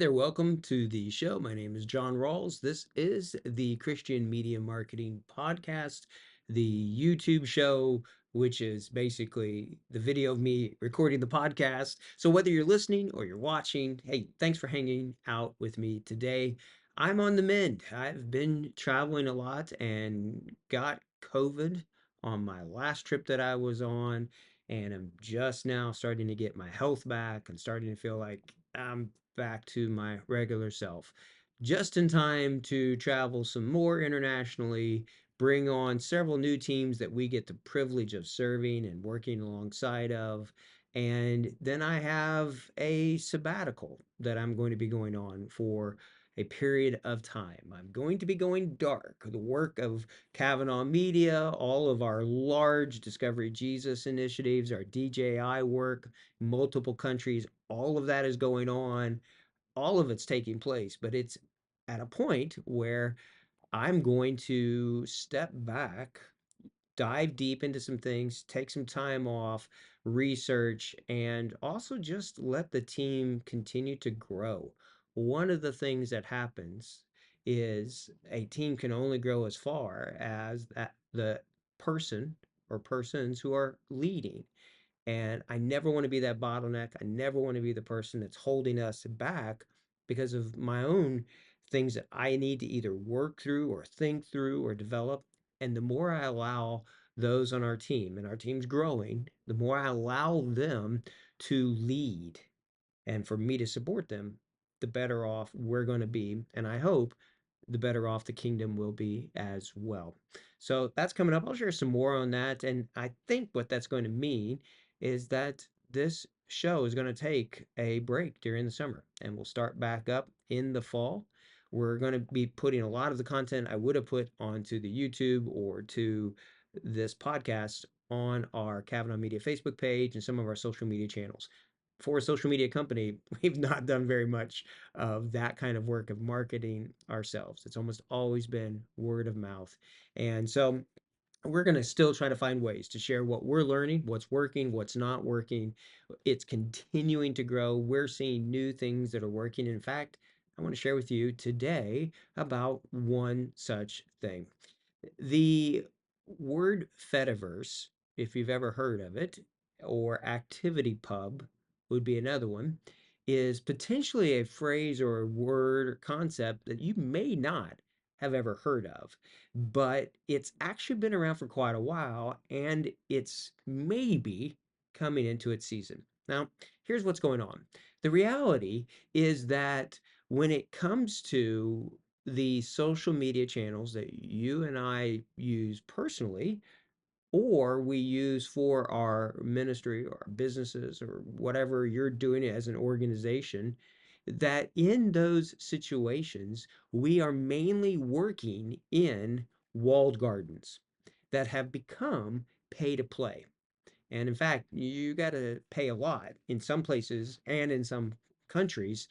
there, welcome to the show. My name is John Rawls. This is the Christian Media Marketing Podcast, the YouTube show, which is basically the video of me recording the podcast. So, whether you're listening or you're watching, hey, thanks for hanging out with me today. I'm on the mend. I've been traveling a lot and got COVID on my last trip that I was on, and I'm just now starting to get my health back and starting to feel like I'm back to my regular self. Just in time to travel some more internationally, bring on several new teams that we get the privilege of serving and working alongside of. And then I have a sabbatical that I'm going to be going on for a period of time. I'm going to be going dark. The work of Kavanaugh Media, all of our large Discovery Jesus initiatives, our DJI work, multiple countries, all of that is going on. All of it's taking place, but it's at a point where I'm going to step back, dive deep into some things, take some time off, research, and also just let the team continue to grow. One of the things that happens is a team can only grow as far as the person or persons who are leading. And I never want to be that bottleneck. I never want to be the person that's holding us back because of my own things that I need to either work through or think through or develop. And the more I allow those on our team, and our team's growing, the more I allow them to lead and for me to support them, the better off we're going to be. And I hope the better off the kingdom will be as well. So that's coming up. I'll share some more on that. And I think what that's going to mean is that this show is going to take a break during the summer and we'll start back up in the fall. We're going to be putting a lot of the content I would have put onto the YouTube or to this podcast on our Kavanaugh Media Facebook page and some of our social media channels. For a social media company, we've not done very much of that kind of work of marketing ourselves. It's almost always been word of mouth. And so we're going to still try to find ways to share what we're learning, what's working, what's not working. It's continuing to grow. We're seeing new things that are working. In fact, I want to share with you today about one such thing. The word Fediverse, if you've ever heard of it, or Activity Pub would be another one, is potentially a phrase or a word or concept that you may not have ever heard of, but it's actually been around for quite a while and it's maybe coming into its season. Now, here's what's going on. The reality is that when it comes to the social media channels that you and I use personally, or we use for our ministry or our businesses or whatever you're doing as an organization, that in those situations, we are mainly working in walled gardens that have become pay to play. And in fact, you got to pay a lot in some places and in some countries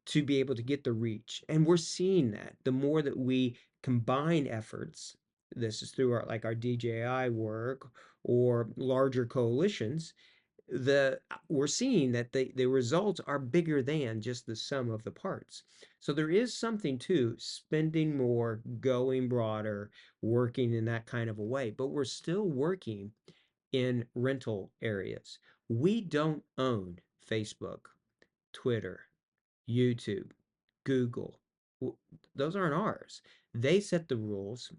to be able to get the reach. And we're seeing that the more that we combine efforts, this is through our DJI work or larger coalitions, the we're seeing that the results are bigger than just the sum of the parts. So there is something to spending more, going broader, working in that kind of a way, but we're still working in rental areas. We don't own Facebook, Twitter, YouTube, Google. Those aren't ours. They set the rules,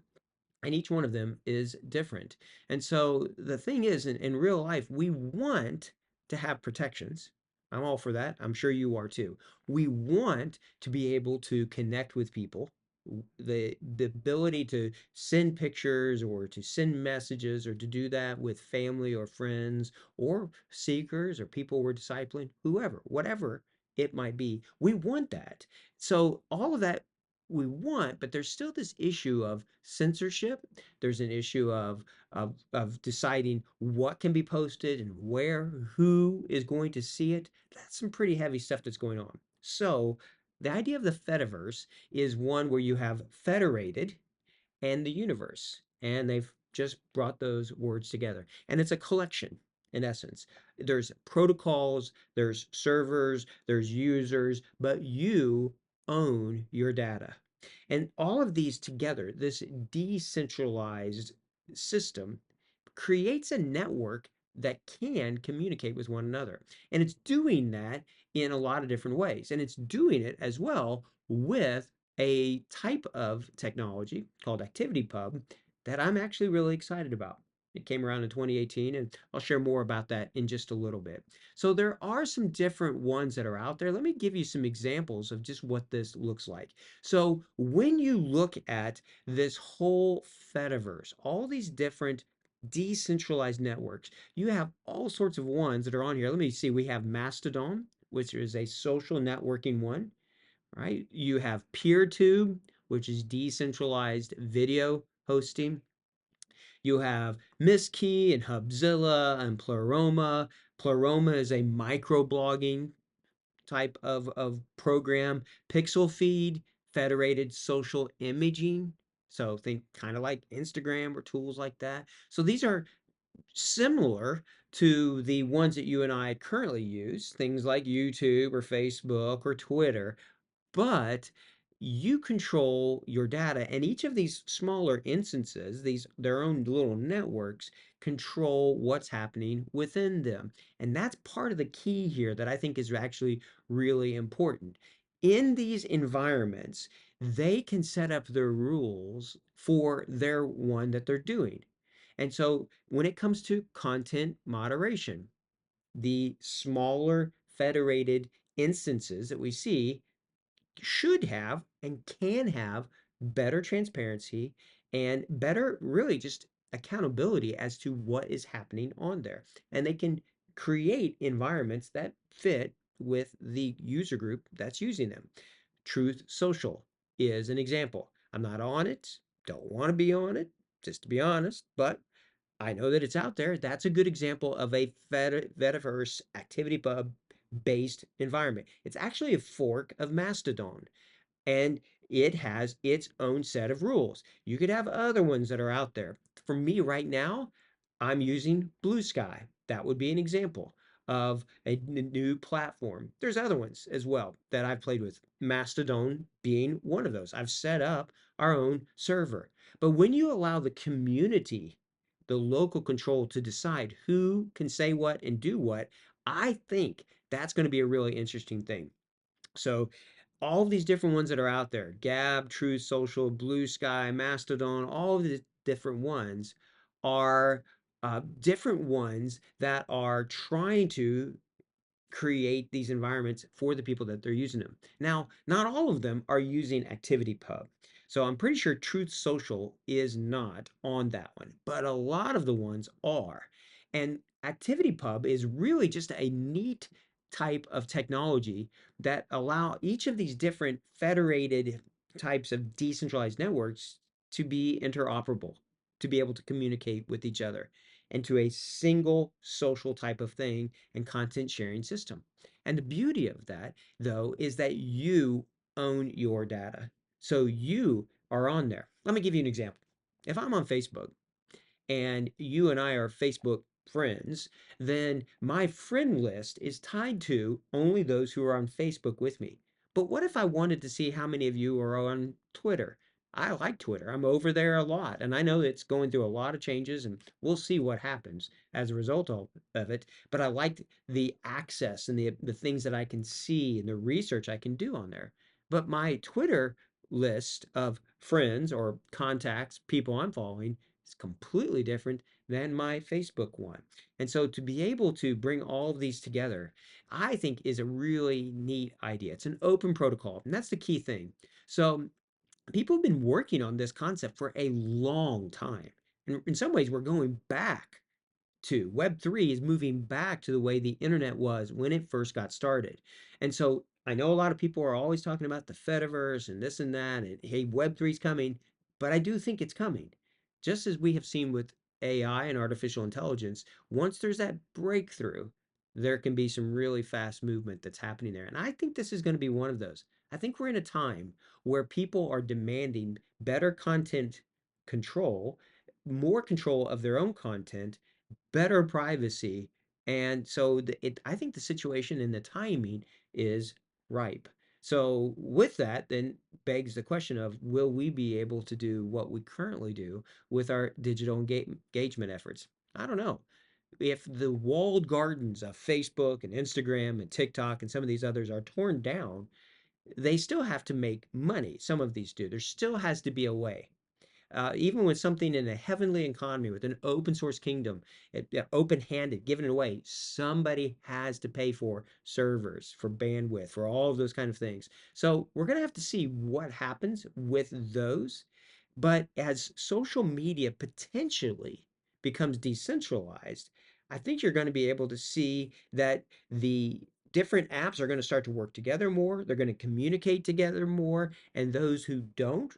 and each one of them is different. And so the thing is, in real life, we want to have protections. I'm all for that. I'm sure you are too. We want to be able to connect with people. The ability to send pictures or to send messages or to do that with family or friends or seekers or people we're discipling, whoever, whatever it might be, we want that. So all of that we want, but there's still this issue of censorship. There's an issue of deciding what can be posted and where, who is going to see it. That's some pretty heavy stuff that's going on. So the idea of the Fediverse is one where you have federated and the universe, and they've just brought those words together. And it's a collection. in essence. There's protocols, there's servers, there's users, but you own your data. And all of these together, this decentralized system creates a network that can communicate with one another. And it's doing that in a lot of different ways. And it's doing it as well with a type of technology called ActivityPub that I'm actually really excited about. It came around in 2018, and I'll share more about that in just a little bit. So there are some different ones that are out there. Let me give you some examples of just what this looks like. So when you look at this whole Fediverse, all these different decentralized networks, you have all sorts of ones that are on here. Let me see. We have Mastodon, which is a social networking one, right? You have PeerTube, which is decentralized video hosting. You have Misskey and Hubzilla and Pleroma. Pleroma is a microblogging type of program. Pixel Feed, federated social imaging. So think kind of like Instagram or tools like that. So these are similar to the ones that you and I currently use, things like YouTube or Facebook or Twitter, but you control your data, and each of these smaller instances, these their own little networks, control what's happening within them. And that's part of the key here that I think is actually really important. In these environments, they can set up their rules for their one that they're doing. And so when it comes to content moderation, the smaller federated instances that we see should have and can have better transparency and better, really, just accountability as to what is happening on there. And they can create environments that fit with the user group that's using them. Truth Social is an example. I'm not on it, don't want to be on it, just to be honest, but I know that it's out there. That's a good example of a Fediverse ActivityPub based environment. It's actually a fork of Mastodon, and it has its own set of rules. You could have other ones that are out there. For me right now, I'm using Blue Sky. That would be an example of a new platform. There's other ones as well that I've played with, Mastodon being one of those. I've set up our own server. But when you allow the community, the local control to decide who can say what and do what, I think that's going to be a really interesting thing. So all of these different ones that are out there, Gab, Truth Social, Blue Sky, Mastodon, all of the different ones are different ones that are trying to create these environments for the people that they're using them. Now, not all of them are using ActivityPub. So I'm pretty sure Truth Social is not on that one, but a lot of the ones are. And ActivityPub is really just a neat type of technology that allow each of these different federated types of decentralized networks to be interoperable, to be able to communicate with each other into a single social type of thing and content sharing system. And the beauty of that, though, is that you own your data. So you are on there. Let me give you an example. If I'm on Facebook and you and I are Facebook friends, then my friend list is tied to only those who are on Facebook with me. But what if I wanted to see how many of you are on Twitter? I like Twitter. I'm over there a lot, and I know it's going through a lot of changes, and we'll see what happens as a result of it. But I like the access and the things that I can see and the research I can do on there. But my Twitter list of friends or contacts, people I'm following, is completely different than my Facebook one. And so to be able to bring all of these together, I think is a really neat idea. It's an open protocol, and that's the key thing. So people have been working on this concept for a long time. And in some ways, we're going back to Web3 is moving back to the way the internet was when it first got started. And so I know a lot of people are always talking about the Fediverse and this and that, and hey, Web3 is coming, but I do think it's coming. Just as we have seen with AI and artificial intelligence, once there's that breakthrough, there can be some really fast movement that's happening there. And I think this is going to be one of those. I think we're in a time where people are demanding better content control, more control of their own content, better privacy, And so I think the situation and the timing is ripe. So with that, then begs the question of will we be able to do what we currently do with our digital engagement efforts? I don't know. If the walled gardens of Facebook and Instagram and TikTok and some of these others are torn down, they still have to make money. Some of these do. There still has to be a way. Even with something in a heavenly economy, with an open source kingdom, open handed, giving it away, somebody has to pay for servers, for bandwidth, for all of those kind of things. So we're going to have to see what happens with those. But as social media potentially becomes decentralized, I think you're going to be able to see that the different apps are going to start to work together more. They're going to communicate together more. And those who don't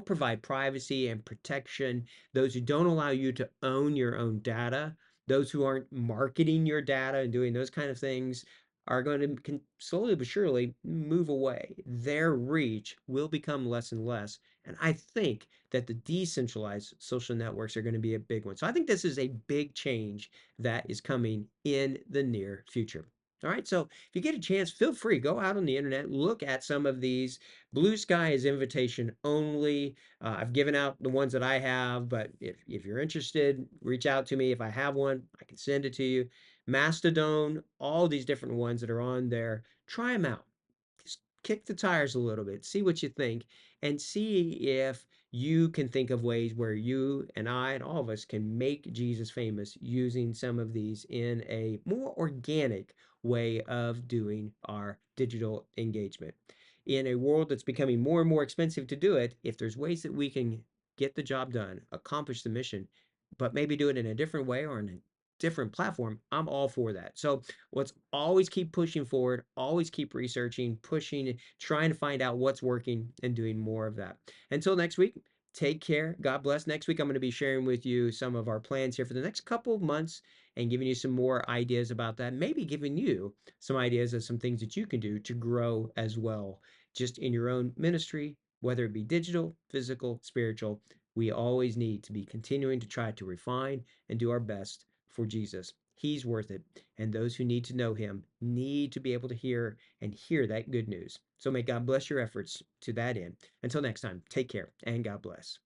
provide privacy and protection, those who don't allow you to own your own data, those who aren't marketing your data and doing those kind of things are going to slowly but surely move away. Their reach will become less and less. And I think that the decentralized social networks are going to be a big one. So I think this is a big change that is coming in the near future. All right, so if you get a chance, feel free, go out on the internet, look at some of these. Blue Sky is invitation only. I've given out the ones that I have, but if you're interested, reach out to me. If I have one, I can send it to you. Mastodon, all these different ones that are on there, try them out. Just kick the tires a little bit, see what you think, and see if you can think of ways where you and I and all of us can make Jesus famous using some of these in a more organic way of doing our digital engagement. In a world that's becoming more and more expensive to do it, if there's ways that we can get the job done, accomplish the mission, but maybe do it in a different way or in a different platform, I'm all for that. So let's always keep pushing forward, always keep researching, pushing, trying to find out what's working and doing more of that. Until next week, take care. God bless. Next week, I'm going to be sharing with you some of our plans here for the next couple of months and giving you some more ideas about that. Maybe giving you some ideas of some things that you can do to grow as well, just in your own ministry, whether it be digital, physical, spiritual. We always need to be continuing to try to refine and do our best for Jesus. He's worth it. And those who need to know him need to be able to hear that good news. So may God bless your efforts to that end. Until next time, take care and God bless.